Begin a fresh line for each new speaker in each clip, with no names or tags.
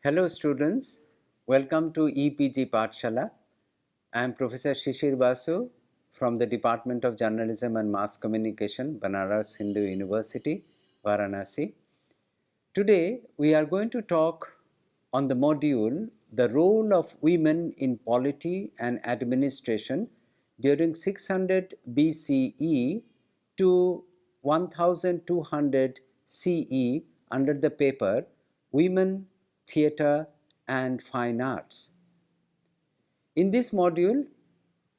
Hello students, welcome to EPG Pathshala. I am Professor Shishir Basu from the Department of Journalism and Mass Communication, Banaras Hindu University, Varanasi. Today we are going to talk on the module The Role of Women in Polity and Administration during 600 BCE to 1200 CE under the paper Women, Theatre and Fine Arts. In this module,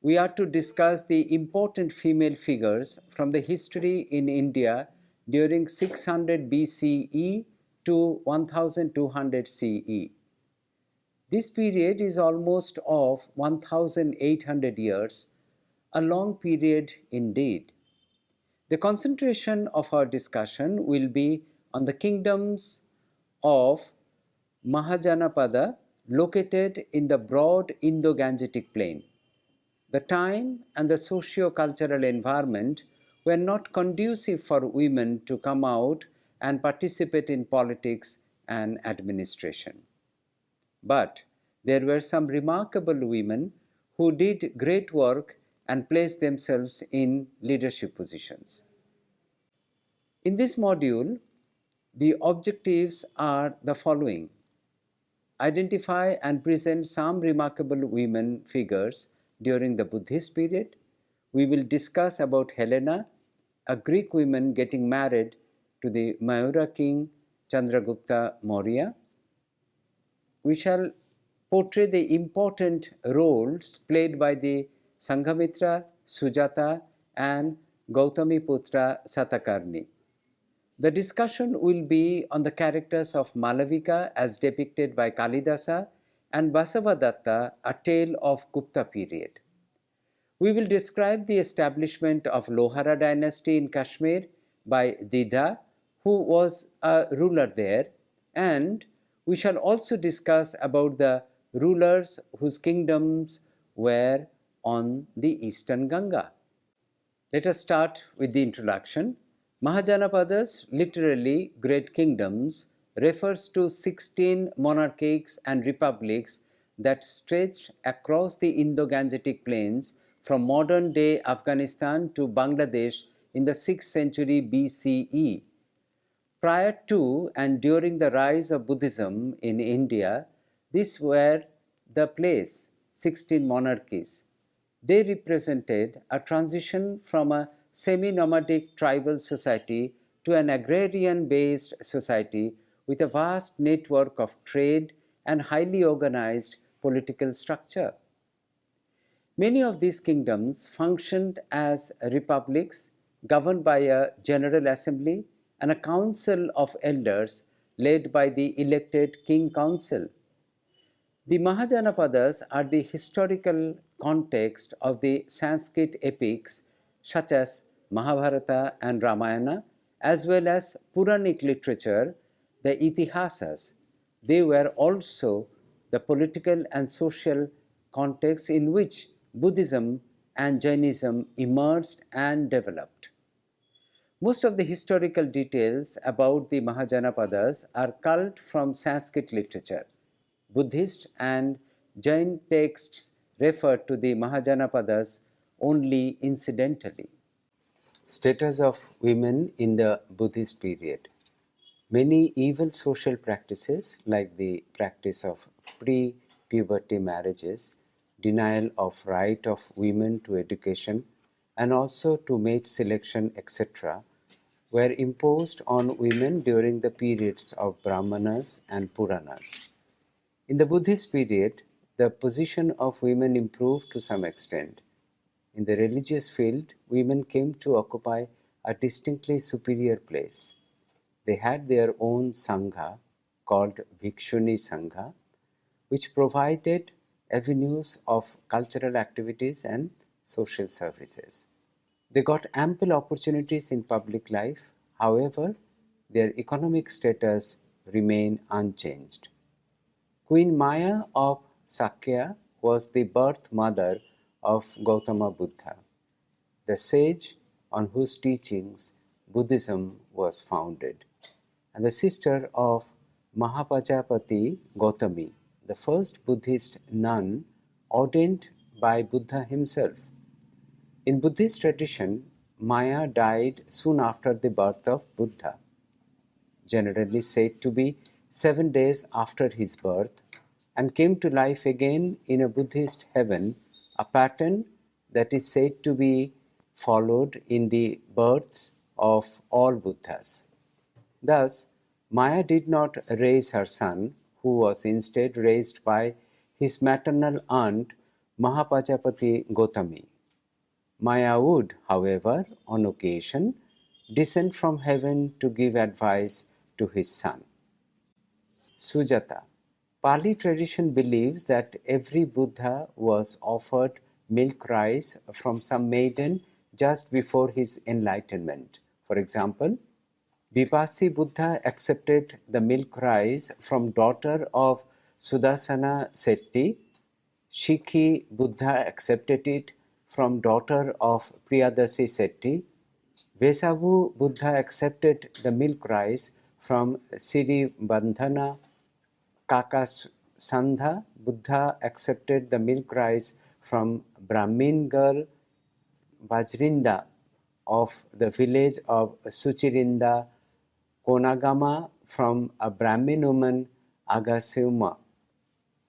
we are to discuss the important female figures from the history in India during 600 BCE to 1200 CE. This period is almost of 1800 years, a long period indeed. The concentration of our discussion will be on the kingdoms of Mahajanapada located in the broad Indo-Gangetic plain. The time and the socio-cultural environment were not conducive for women to come out and participate in politics and administration. But there were some remarkable women who did great work and placed themselves in leadership positions. In this module, the objectives are the following. Identify and present some remarkable women figures during the Buddhist period. We will discuss about Helena, a Greek woman getting married to the Mayura king Chandragupta Maurya. We shall portray the important roles played by the Sanghamitra, Sujata and Gautamiputra Satakarni. The discussion will be on the characters of Malavika as depicted by Kalidasa and Basavadatta, a tale of Gupta period. We will describe the establishment of Lohara dynasty in Kashmir by Didha, who was a ruler there, and we shall also discuss about the rulers whose kingdoms were on the eastern Ganga. Let us start with the introduction. Mahajanapadas, literally great kingdoms, refers to 16 monarchies and republics that stretched across the Indo-Gangetic plains from modern-day Afghanistan to Bangladesh in the 6th century BCE. Prior to and during the rise of Buddhism in India, these were the place, 16 monarchies. They represented a transition from a semi-nomadic tribal society to an agrarian-based society with a vast network of trade and highly organized political structure. Many of these kingdoms functioned as republics governed by a general assembly and a council of elders led by the elected king council. The Mahajanapadas are the historical context of the Sanskrit epics such as Mahabharata and Ramayana, as well as Puranic literature, the Itihasas. They were also the political and social context in which Buddhism and Jainism emerged and developed. Most of the historical details about the Mahajanapadas are culled from Sanskrit literature. Buddhist and Jain texts refer to the Mahajanapadas only incidentally. Status of women in the Buddhist period. Many evil social practices like the practice of pre-puberty marriages, denial of right of women to education and also to mate selection etc. were imposed on women during the periods of Brahmanas and Puranas. In the Buddhist period, the position of women improved to some extent. In the religious field, women came to occupy a distinctly superior place. They had their own Sangha called Bhikshuni Sangha, which provided avenues of cultural activities and social services. They got ample opportunities in public life, however, their economic status remained unchanged. Queen Maya of Sakya was the birth mother of Gautama Buddha, the sage on whose teachings Buddhism was founded, and the sister of Mahapajapati Gautami, the first Buddhist nun ordained by Buddha himself. In Buddhist tradition, Maya died soon after the birth of Buddha, generally said to be 7 days after his birth, and came to life again in a Buddhist heaven, a pattern that is said to be followed in the births of all Buddhas. Thus, Maya did not raise her son, who was instead raised by his maternal aunt Mahapajapati Gautami. Maya would, however, on occasion, descend from heaven to give advice to his son. Sujata. Pali tradition believes that every Buddha was offered milk rice from some maiden just before his enlightenment. For example, Vipassi Buddha accepted the milk rice from daughter of Sudasana Setti. Shikhi Buddha accepted it from daughter of Priyadasi Setti. Vesavu Buddha accepted the milk rice from Siri Bandhana. Kakasandha Buddha accepted the milk rice from Brahmin girl Vajrinda of the village of Suchirinda, Konagama from a Brahmin woman Agasuma,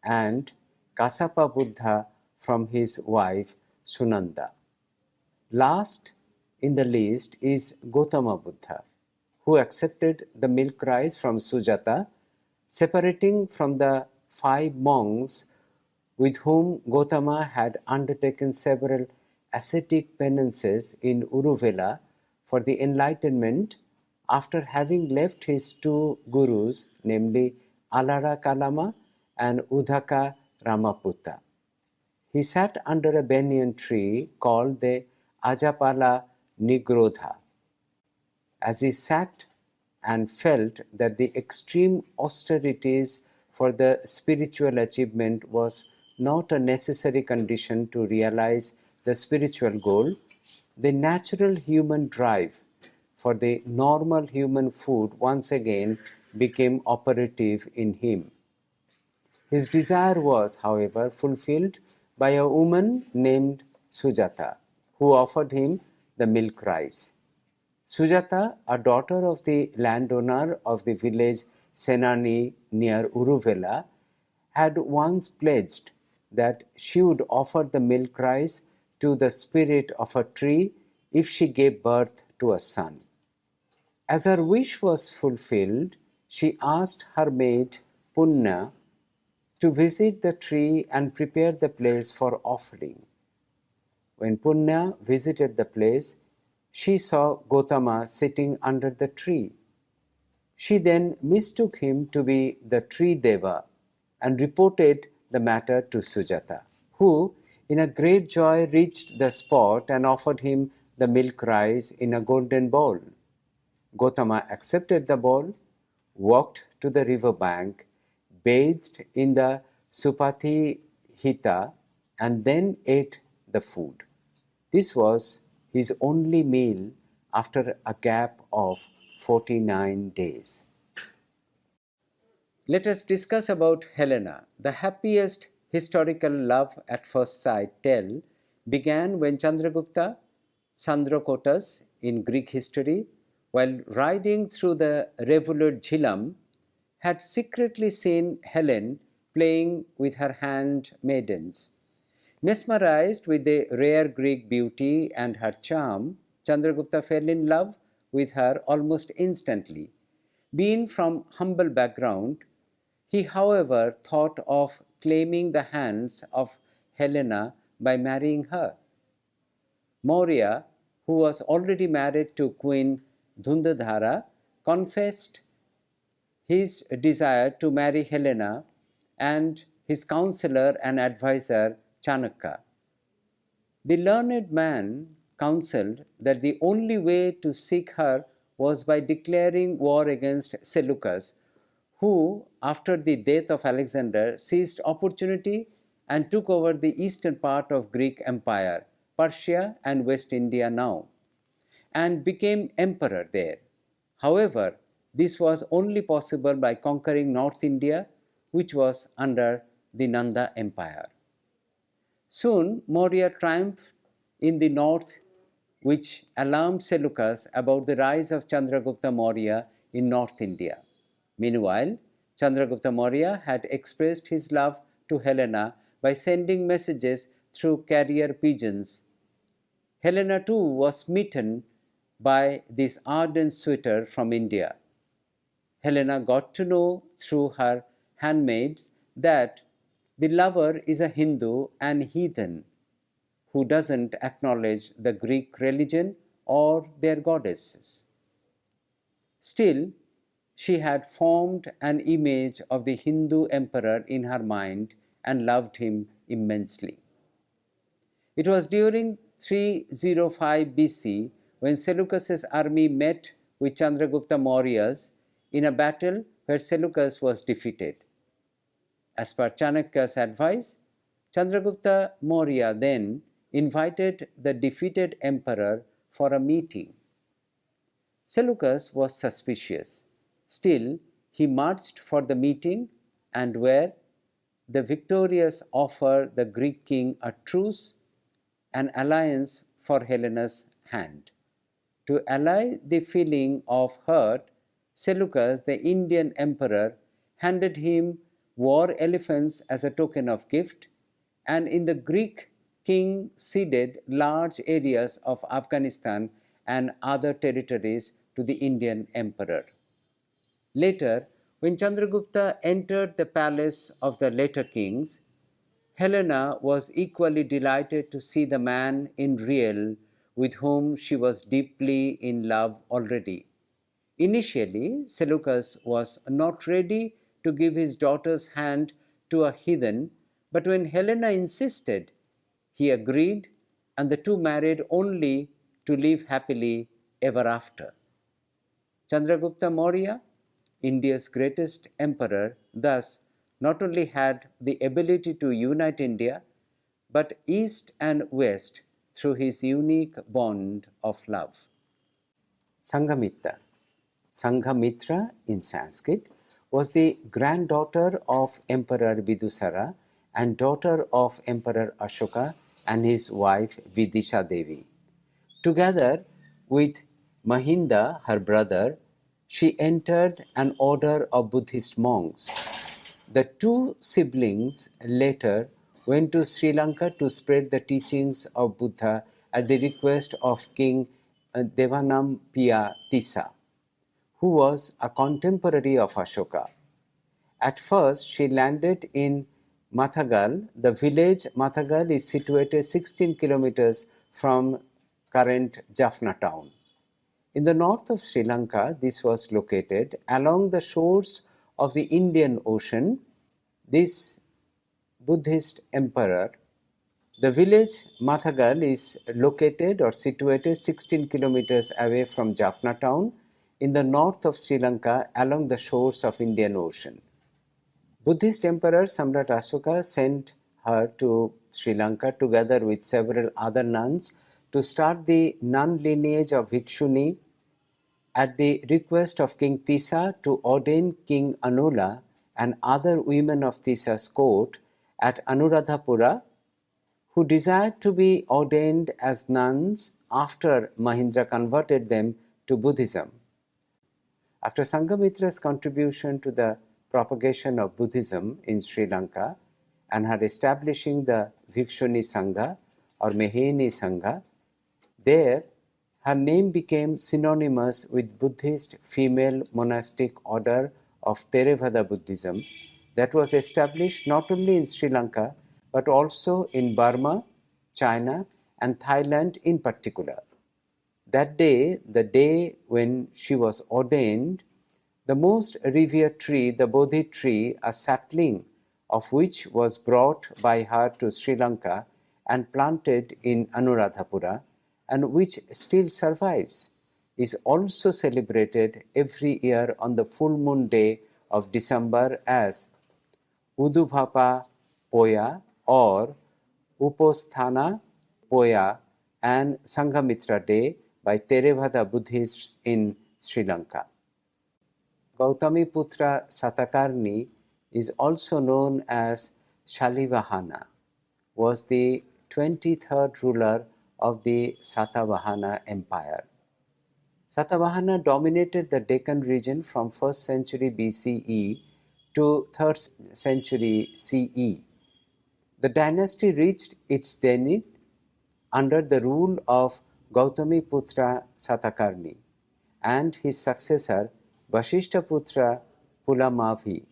and Kasapa Buddha from his wife Sunanda. Last in the list is Gautama Buddha, who accepted the milk rice from Sujata, separating from the 5 monks with whom Gautama had undertaken several ascetic penances in Uruvela for the enlightenment after having left his 2 gurus, namely Alara Kalama and Udhaka Ramaputta. He sat under a banyan tree called the Ajapala Nigrodha. As he sat and felt that the extreme austerities for the spiritual achievement was not a necessary condition to realize the spiritual goal, the natural human drive for the normal human food once again became operative in him. His desire was, however, fulfilled by a woman named Sujata, who offered him the milk rice. Sujata, a daughter of the landowner of the village Senani near Uruvela, had once pledged that she would offer the milk rice to the spirit of a tree if she gave birth to a son. As her wish was fulfilled, she asked her maid Punna to visit the tree and prepare the place for offering. When Punya visited the place, she saw Gautama sitting under the tree. She then mistook him to be the tree deva and reported the matter to Sujata, who, in a great joy, reached the spot and offered him the milk rice in a golden bowl. Gautama accepted the bowl, walked to the river bank, bathed in the Supati Hita, and then ate the food. This was his only meal after a gap of 49 days. Let us discuss about Helena. The happiest historical love at first sight tale began when Chandragupta, Sandrokotas in Greek history, while riding through the rivulet Jhilam, had secretly seen Helen playing with her handmaidens. Mesmerized with the rare Greek beauty and her charm, Chandragupta fell in love with her almost instantly. Being from humble background, he, however, thought of claiming the hands of Helena by marrying her. Maurya, who was already married to Queen Dhundadhara, confessed his desire to marry Helena and his counselor and advisor Chanakya. The learned man counseled that the only way to seek her was by declaring war against Seleucus, who, after the death of Alexander, seized opportunity and took over the eastern part of Greek Empire, Persia and West India now, and became emperor there. However, This was only possible by conquering North India, which was under the Nanda Empire. Soon, Maurya triumphed in the north, which alarmed Seleucus about the rise of Chandragupta Maurya in North India. Meanwhile, Chandragupta Maurya had expressed his love to Helena by sending messages through carrier pigeons. Helena too was smitten by this ardent suitor from India. Helena got to know through her handmaids that the lover is a Hindu and heathen who doesn't acknowledge the Greek religion or their goddesses. Still, she had formed an image of the Hindu emperor in her mind and loved him immensely. It was during 305 BC when Seleucus's army met with Chandragupta Maurya's in a battle where Seleucus was defeated. As per Chanakya's advice, Chandragupta Maurya then invited the defeated emperor for a meeting. Seleucus was suspicious. Still, he marched for the meeting, and where the victorious offered the Greek king a truce, an alliance for Helena's hand. To allay the feeling of hurt, Seleucus, the Indian emperor, handed him war elephants as a token of gift, and in the Greek king ceded large areas of Afghanistan and other territories to the Indian emperor. Later, when Chandragupta entered the palace of the later kings, Helena was equally delighted to see the man in real with whom she was deeply in love already. Initially, Seleucus was not ready to give his daughter's hand to a heathen, but when Helena insisted, he agreed, and the two married only to live happily ever after. Chandragupta Maurya, India's greatest emperor, thus not only had the ability to unite India, but East and West through his unique bond of love. Sanghamitra. Sanghamitra in Sanskrit was the granddaughter of Emperor Bidusara and daughter of Emperor Ashoka and his wife Vidisha Devi. Together with Mahinda, her brother, she entered an order of Buddhist monks. The two siblings later went to Sri Lanka to spread the teachings of Buddha at the request of King Devanampiya Tissa, who was a contemporary of Ashoka. At first, she landed in Mathagal. The village Mathagal is situated 16 kilometers from current Jaffna town. In the north of Sri Lanka, this was located along the shores of the Indian Ocean. This Buddhist emperor, the village Mathagal is located or situated 16 kilometers away from Jaffna town in the north of Sri Lanka along the shores of Indian Ocean. Buddhist Emperor Samrat Ashoka sent her to Sri Lanka together with several other nuns to start the nun lineage of Bhikshuni at the request of King Tissa to ordain King Anula and other women of Tissa's court at Anuradhapura, who desired to be ordained as nuns after Mahindra converted them to Buddhism. After Sanghamitra's contribution to the propagation of Buddhism in Sri Lanka and her establishing the Bhikshuni Sangha or Meheni Sangha, there her name became synonymous with Buddhist female monastic order of Theravada Buddhism that was established not only in Sri Lanka but also in Burma, China, and Thailand in particular. That day, the day when she was ordained, the most revered tree, the Bodhi tree, a sapling of which was brought by her to Sri Lanka and planted in Anuradhapura, and which still survives, is also celebrated every year on the full moon day of December as Udubhapa Poya or Uposthana Poya and Sanghamitra Day by Theravada Buddhists in Sri Lanka. Gautamiputra Satakarni is also known as Shalivahana, was the 23rd ruler of the Satavahana Empire. Satavahana dominated the Deccan region from 1st century BCE to 3rd century CE. The dynasty reached its zenith under the rule of Gautamiputra Satakarni and his successor Vasishthaputra Pulamavi.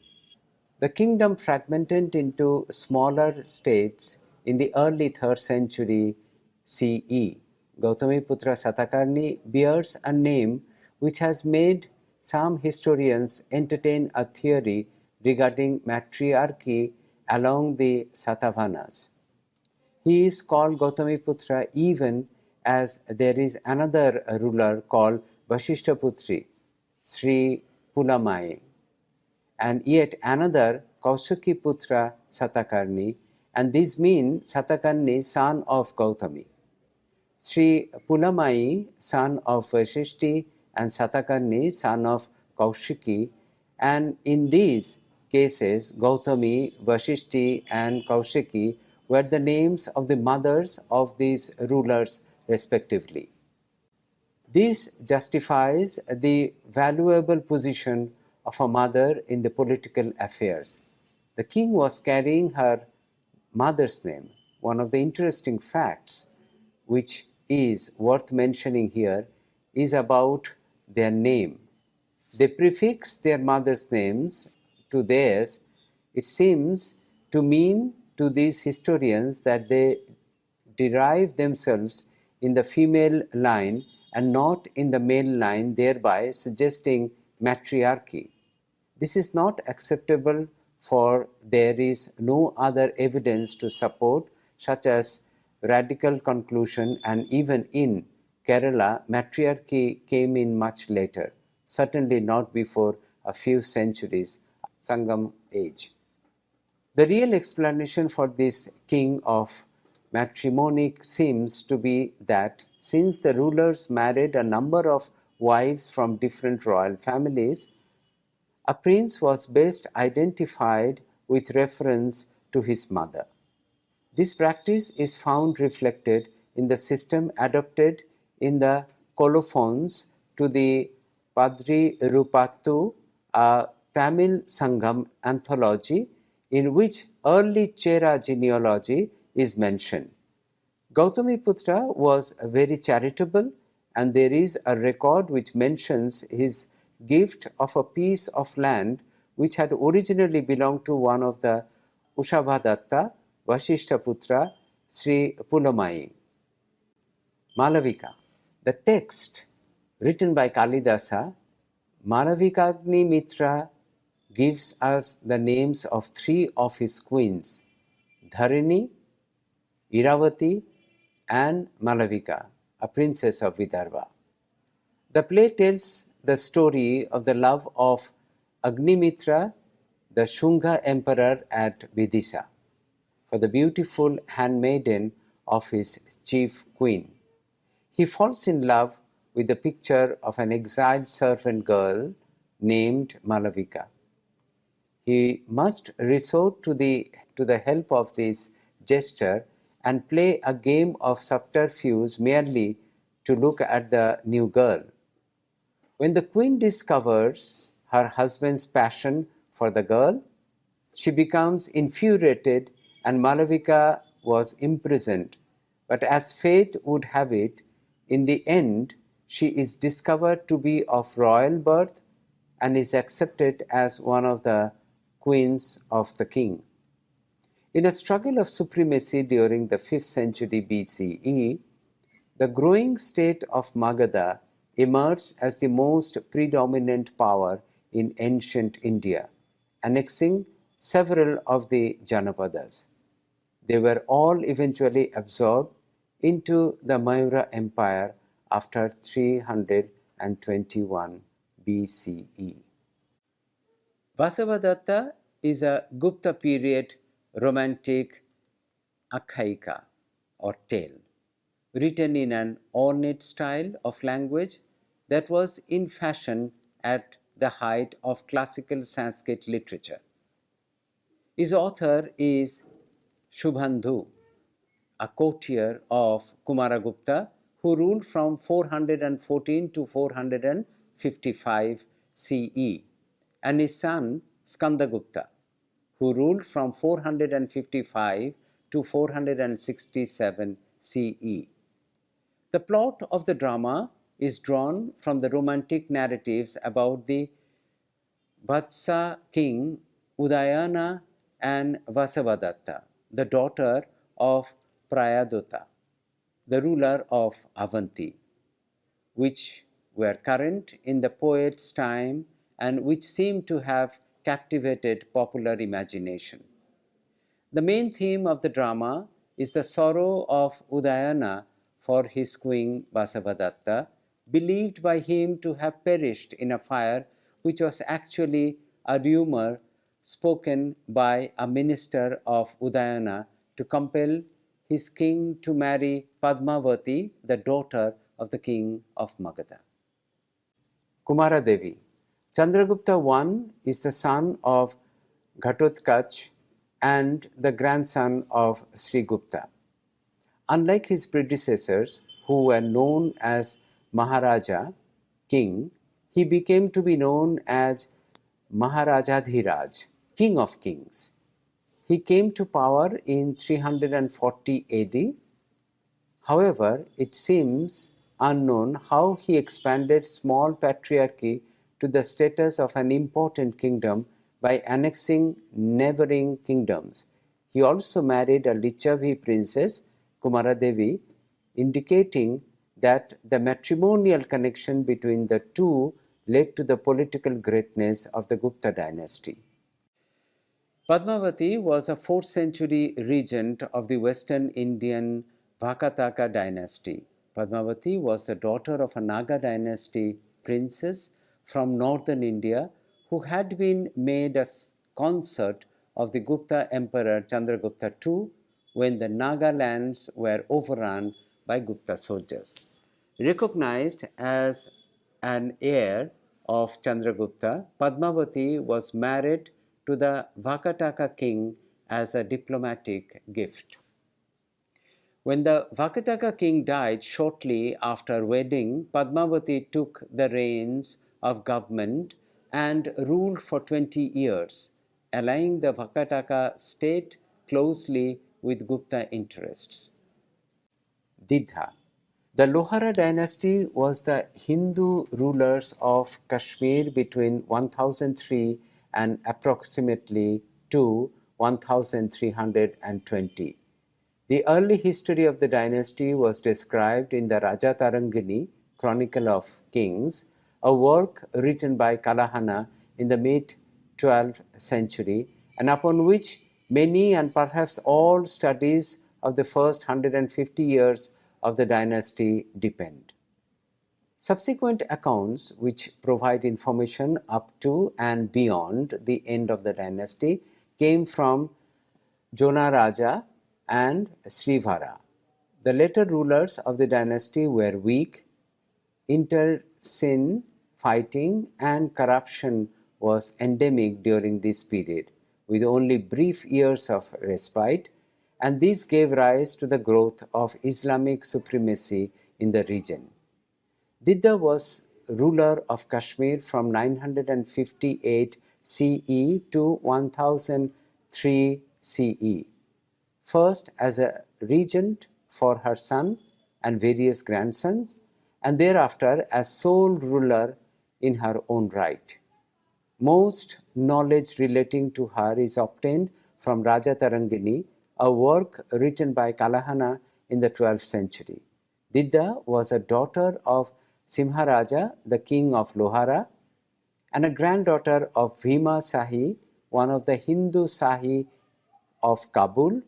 The kingdom fragmented into smaller states in the early 3rd century CE. Gautamiputra Satakarni bears a name which has made some historians entertain a theory regarding matriarchy along the Satavahanas. He is called Gautamiputra even as there is another ruler called Vasishtaputri, Sri Pulamai, and yet another Kausaki-putra Satakarni, and these mean Satakarni, son of Gautami. Sri Pulamai, son of Vasishti, and Satakarni, son of Kaushiki, and in these cases, Gautami, Vasishti, and Kaushiki were the names of the mothers of these rulers respectively. This justifies the valuable position of a mother in the political affairs. The king was carrying her mother's name. One of the interesting facts which is worth mentioning here is about their name. They prefix their mother's names to theirs. It seems to mean to these historians that they derive themselves in the female line and not in the male line, thereby suggesting matriarchy. This is not acceptable, for there is no other evidence to support such as radical conclusion, and even in Kerala, matriarchy came in much later, certainly not before a few centuries, Sangam age. The real explanation for this king of matrimony seems to be that since the rulers married a number of wives from different royal families, a prince was best identified with reference to his mother. This practice is found reflected in the system adopted in the colophons to the Padri Rupattu, a Tamil Sangam anthology in which early Chera genealogy is mentioned. Gautamiputra was very charitable, and there is a record which mentions his gift of a piece of land which had originally belonged to one of the Ushabhadatta, Vasishthaputra, Sri Pulamai. Malavika. The text written by Kalidasa, Malavikagni Mitra, gives us the names of three of his queens, Dharini, Iravati, and Malavika, a princess of Vidarbha. The play tells the story of the love of Agnimitra, the Shunga emperor at Vidisha, for the beautiful handmaiden of his chief queen. He falls in love with the picture of an exiled servant girl named Malavika. He must resort to the help of this gesture and play a game of subterfuge merely to look at the new girl. When the queen discovers her husband's passion for the girl, she becomes infuriated and Malavika was imprisoned. But as fate would have it, in the end, she is discovered to be of royal birth and is accepted as one of the queens of the king. In a struggle of supremacy during the 5th century BCE, the growing state of Magadha emerged as the most predominant power in ancient India, annexing several of the Janapadas. They were all eventually absorbed into the Maurya Empire after 321 BCE. Vasavadatta is a Gupta period romantic akhaika or tale, written in an ornate style of language that was in fashion at the height of classical Sanskrit literature. His author is Shubhandhu, a courtier of Kumaragupta who ruled from 414 to 455 CE, and his son Skandagupta, who ruled from 455 to 467 CE. The plot of the drama is drawn from the romantic narratives about the Vatsa king Udayana and Vasavadatta, the daughter of Prayadutta, the ruler of Avanti, which were current in the poet's time and which seem to have captivated popular imagination. The main theme of the drama is the sorrow of Udayana for his queen Vasavadatta, believed by him to have perished in a fire, which was actually a rumor spoken by a minister of Udayana to compel his king to marry Padmavati, the daughter of the king of Magadha. Kumara Devi. Chandragupta I is the son of Ghatotkach and the grandson of Srigupta. Unlike his predecessors, who were known as Maharaja, king, he became to be known as Maharajadhiraj, king of kings. He came to power in 340 AD. However, it seems unknown how he expanded small patriarchy to the status of an important kingdom by annexing neighboring kingdoms. He also married a Licchavi princess, Kumaradevi, indicating that the matrimonial connection between the two led to the political greatness of the Gupta dynasty. Padmavati was a 4th century regent of the Western Indian Vakataka dynasty. Padmavati was the daughter of a Naga dynasty princess from northern India who had been made a consort of the Gupta emperor Chandragupta II when the Naga lands were overrun by Gupta soldiers. Recognized as an heir of Chandragupta, Padmavati was married to the Vakataka king as a diplomatic gift. When the Vakataka king died shortly after wedding, Padmavati took the reins of government and ruled for 20 years, allying the Vakataka state closely with Gupta interests. Didha. The Lohara dynasty was the Hindu rulers of Kashmir between 1003 and approximately to 1320. The early history of the dynasty was described in the Raja Tarangini, Chronicle of Kings, a work written by Kalahana in the mid-12th century, and upon which many and perhaps all studies of the first 150 years of the dynasty depend. Subsequent accounts, which provide information up to and beyond the end of the dynasty, came from Jona Raja and Srivara. The later rulers of the dynasty were weak, internecine fighting and corruption was endemic during this period, with only brief years of respite, and this gave rise to the growth of Islamic supremacy in the region. Didda was ruler of Kashmir from 958 CE to 1003 CE, first as a regent for her son and various grandsons, and thereafter as sole ruler in her own right. Most knowledge relating to her is obtained from Raja Tarangini, a work written by Kalahana in the 12th century. Didda was a daughter of Simharaja, the king of Lohara, and a granddaughter of Bhima Sahi, one of the Hindu Sahi of Kabul.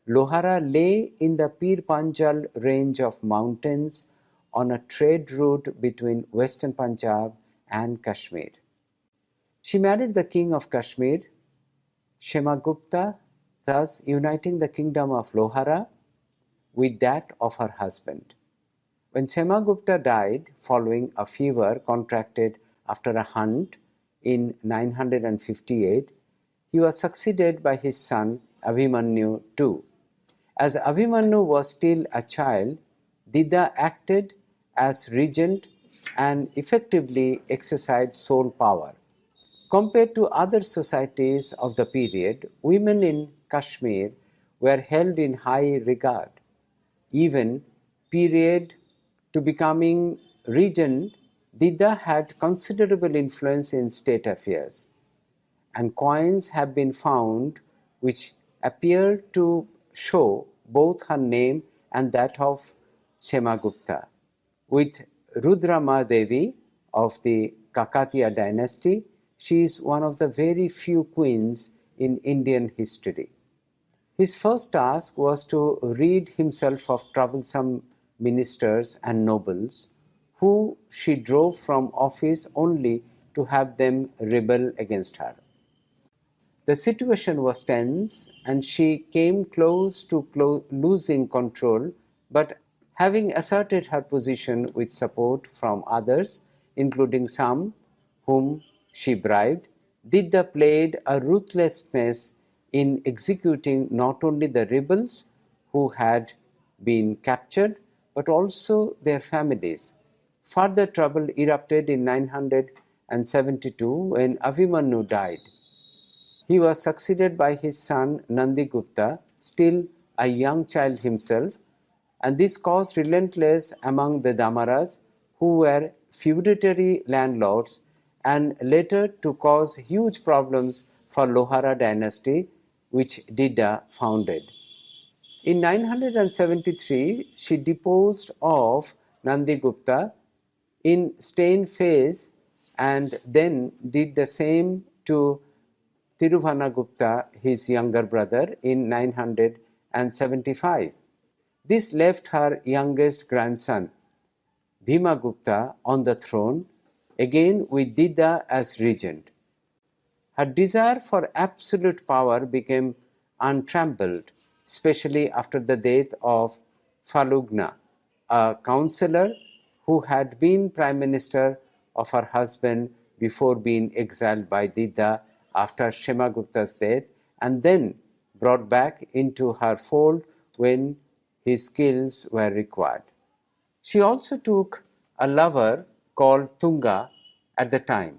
Lohara lay in the Pir Panjal range of mountains on a trade route between western Punjab and Kashmir. She married the king of Kashmir, Shemagupta, thus uniting the kingdom of Lohara with that of her husband. When Shemagupta died following a fever contracted after a hunt, in 958, he was succeeded by his son Abhimanyu II. As Abhimanyu was still a child, Dida acted as regent and effectively exercised sole power. Compared to other societies of the period, women in Kashmir were held in high regard. Even period to becoming regent, Dida had considerable influence in state affairs, and coins have been found which appear to show both her name and that of Shemagupta. With Rudrama Devi of the Kakatiya dynasty, she is one of the very few queens in Indian history. His first task was to rid himself of troublesome ministers and nobles, who she drove from office only to have them rebel against her. The situation was tense, and she came close to losing control, but having asserted her position with support from others, including some whom she bribed, Didda played a ruthlessness in executing not only the rebels who had been captured, but also their families. Further trouble erupted in 972 when Abhimanyu died. He was succeeded by his son Nandigupta, still a young child himself, and this caused relentless among the Damaras, who were feudatory landlords, and later to cause huge problems for Lohara dynasty, which Dida founded. In 973, she deposed of Nandigupta in staying phase, and then did the same to Tiruvanagupta, his younger brother, in 975. This left her youngest grandson, Bhimagupta, on the throne, again with Dida as regent. Her desire for absolute power became untrammeled, especially after the death of Falugna, a counsellor who had been prime minister of her husband before being exiled by Dida after Shemagupta's death, and then brought back into her fold when his skills were required. She also took a lover called Tunga at the time,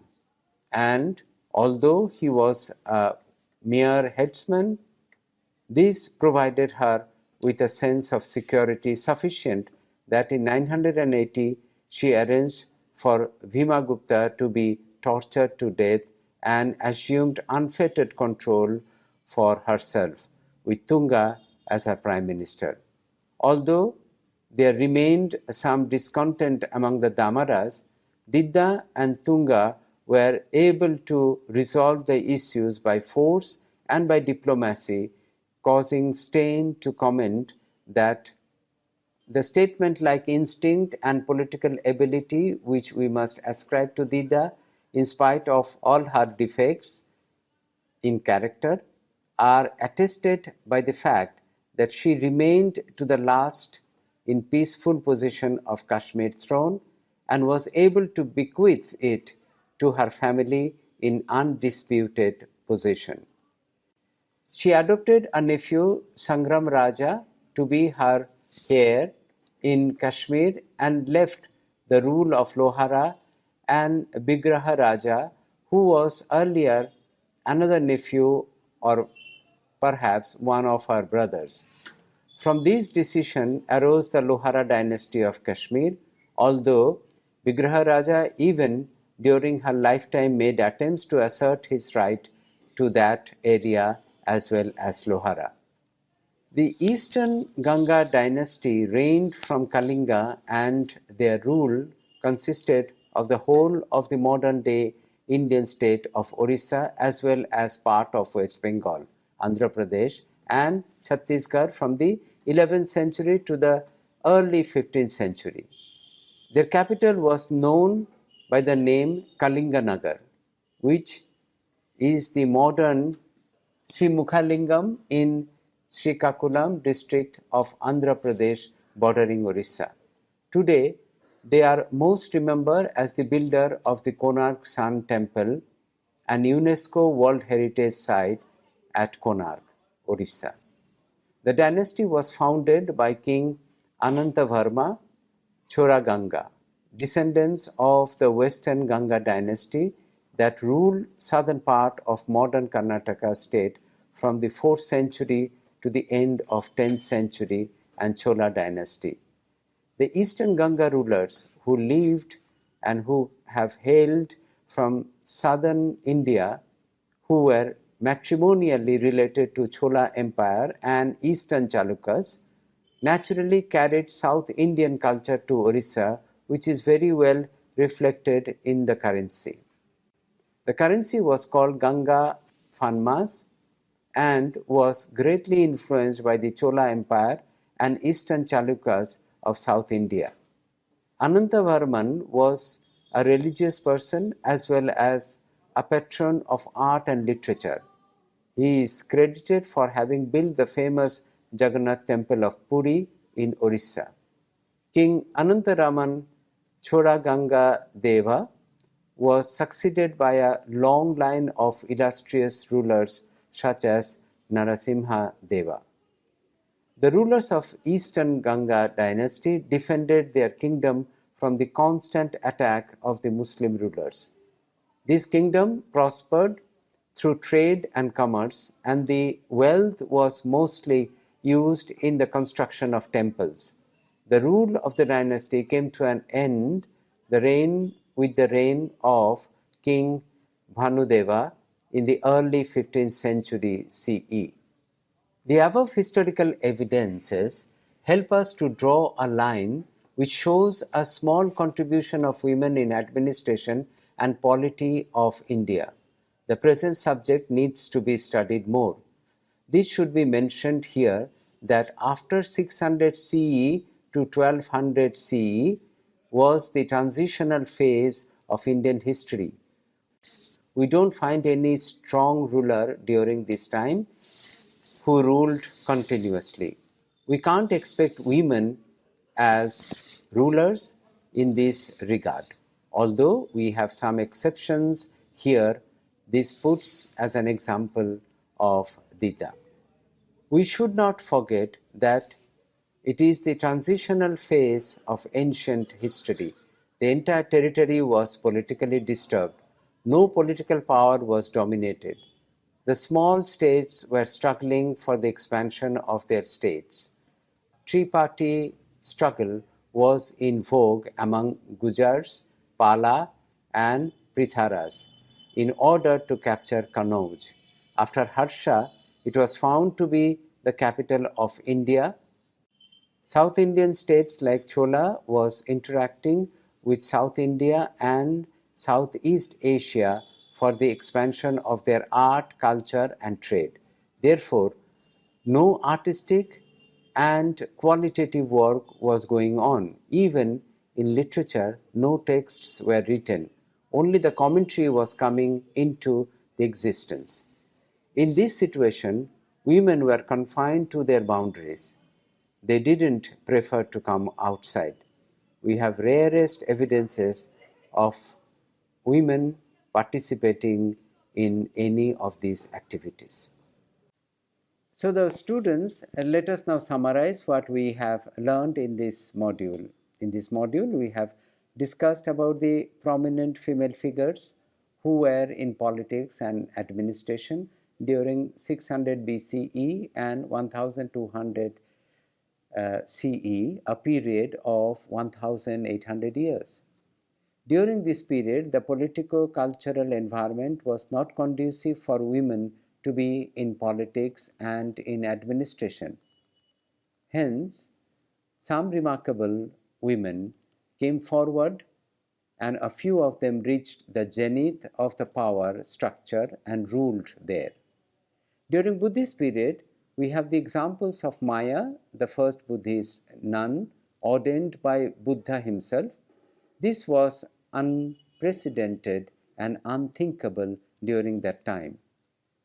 and although he was a mere headsman, this provided her with a sense of security sufficient that in 980 she arranged for Bhimagupta to be tortured to death and assumed unfettered control for herself, with Tunga as her prime minister. Although there remained some discontent among the Damaras, Didda and Tunga were able to resolve the issues by force and by diplomacy, causing Stein to comment that the statement like instinct and political ability which we must ascribe to Didda, in spite of all her defects in character, are attested by the fact that she remained to the last in peaceful possession of Kashmir throne and was able to bequeath it to her family in undisputed possession. She adopted a nephew, Sangram Raja, to be her heir in Kashmir and left the rule of Lohara and Bigraha Raja, who was earlier another nephew or perhaps one of her brothers. From this decision arose the Lohara dynasty of Kashmir, although Bigraha Raja even during her lifetime made attempts to assert his right to that area as well as Lohara. The Eastern Ganga dynasty reigned from Kalinga, and their rule consisted of the whole of the modern day Indian state of Orissa as well as part of West Bengal, Andhra Pradesh, and Chhattisgarh from the 11th century to the early 15th century. Their capital was known by the name Kalinganagar, which is the modern Sri Mukhalingam in Srikakulam district of Andhra Pradesh bordering Orissa. Today, they are most remembered as the builder of the Konark Sun Temple an UNESCO World Heritage Site at Konark, Orissa. The dynasty was founded by King Anantavarma Choraganga, descendants of the Western Ganga dynasty that ruled southern part of modern Karnataka state from the 4th century to the end of 10th century and Chola dynasty. The Eastern Ganga rulers who lived and who have hailed from southern India, who were matrimonially related to Chola Empire and Eastern Chalukyas, naturally carried South Indian culture to Orissa, which is very well reflected in the currency. The currency was called Ganga Phanmas and was greatly influenced by the Chola Empire and Eastern Chalukyas of South India. Anantavarman was a religious person as well as a patron of art and literature. He is credited for having built the famous Jagannath temple of Puri in Orissa. King Anantaraman Choraganga Deva was succeeded by a long line of illustrious rulers such as Narasimha Deva. The rulers of Eastern Ganga dynasty defended their kingdom from the constant attack of the Muslim rulers. This kingdom prospered through trade and commerce, and the wealth was mostly used in the construction of temples. The rule of the dynasty came to an end with the reign of King Bhanudeva in the early 15th century CE. The above historical evidences help us to draw a line which shows a small contribution of women in administration and polity of India. The present subject needs to be studied more. This should be mentioned here that after 600 CE to 1200 CE was the transitional phase of Indian history. We don't find any strong ruler during this time who ruled continuously. We can't expect women as rulers in this regard. Although we have some exceptions here, this puts as an example of Dida. We should not forget that it is the transitional phase of ancient history. The entire territory was politically disturbed. No political power was dominated. The small states were struggling for the expansion of their states. Triparty struggle was in vogue among Gujars, Pala, and Pritharas in order to capture Kannauj. After Harsha, it was found to be the capital of India. South Indian states like Chola was interacting with South India and Southeast Asia for the expansion of their art, culture, and trade. Therefore, no artistic and qualitative work was going on. Even in literature, no texts were written. Only the commentary was coming into the existence. In this situation, women were confined to their boundaries. They didn't prefer to come outside. We have rarest evidences of women participating in any of these activities. So the students, let us now summarize what we have learned in this module. In this module, we have discussed about the prominent female figures who were in politics and administration during 600 BCE and 1200 CE, a period of 1800 years. During this period, the politico-cultural environment was not conducive for women to be in politics and in administration. Hence, some remarkable women came forward and a few of them reached the zenith of the power structure and ruled there. During Buddhist period, we have the examples of Maya, the first Buddhist nun ordained by Buddha himself. This was unprecedented and unthinkable during that time.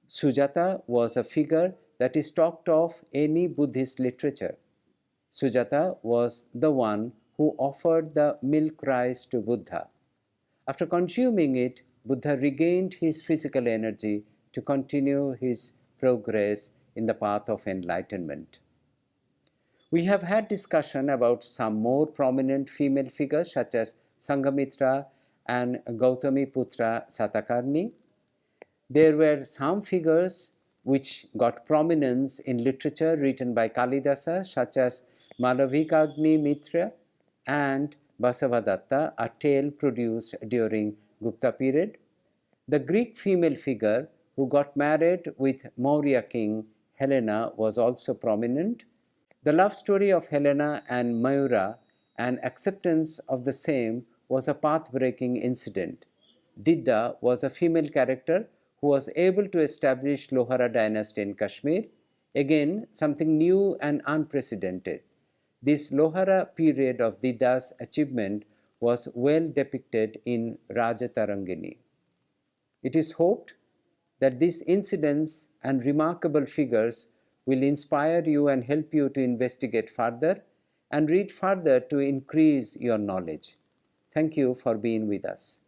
Sujata was a figure that is talked of any Buddhist literature. Sujata was the one who offered the milk rice to Buddha. After consuming it, Buddha regained his physical energy to continue his progress in the path of enlightenment. We have had discussion about some more prominent female figures such as Sanghamitra and Gautami Putra Satakarni. There were some figures which got prominence in literature written by Kalidasa, such as Malavikagni Mitra and Basavadatta, a tale produced during Gupta period. The Greek female figure who got married with Maurya king Helena was also prominent. The love story of Helena and Mayura and acceptance of the same was a path-breaking incident. Didda was a female character who was able to establish Lohara dynasty in Kashmir, again something new and unprecedented. This Lohara period of Didda's achievement was well depicted in Raja Tarangini. It is hoped that these incidents and remarkable figures will inspire you and help you to investigate further and read further to increase your knowledge. Thank you for being with us.